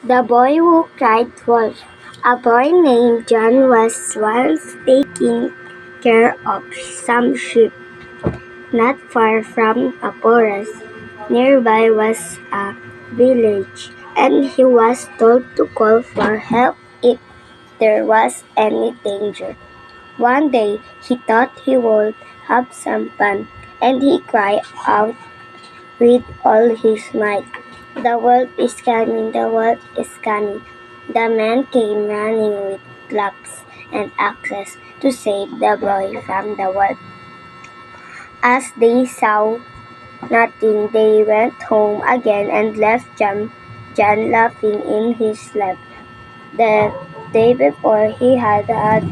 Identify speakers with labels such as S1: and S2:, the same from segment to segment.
S1: The Boy Who Cried Wolf. A boy named John was once taking care of some sheep not far from a forest. Nearby was a village, and he was told to call for help if there was any danger. One day he thought he would have some fun, and he cried out with all his might, "The wolf is coming, the wolf is coming." The men came running with clubs and axes to save the boy from the wolf. As they saw nothing, they went home again and left John laughing in his sleep. The day before he had had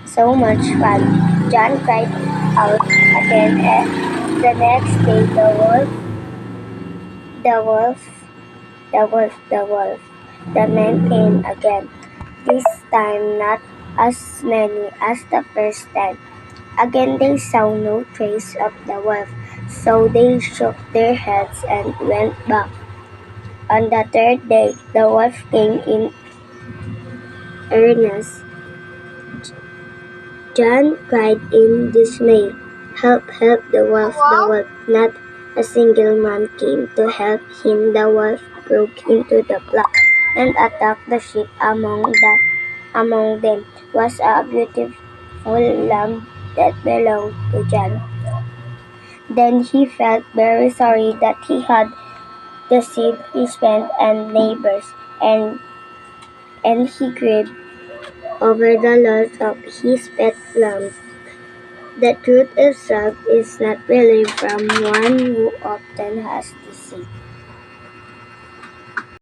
S1: so much fun. John cried out again, and the next day the wolf, the wolf, the wolf. The men came again, this time not as many as the first time. Again they saw no trace of the wolf, so they shook their heads and went back. On the third day, the wolf came in earnest. John cried in dismay, "Help, help, the wolf, the wolf." Not a single man came to help him. The wolf broke into the flock and attacked the sheep. Among them was a beautiful lamb that belonged to John. Then he felt very sorry that he had deceived his friends and neighbors, and he grieved over the loss of his pet lamb. The truth itself is not believed from one who often has deceived.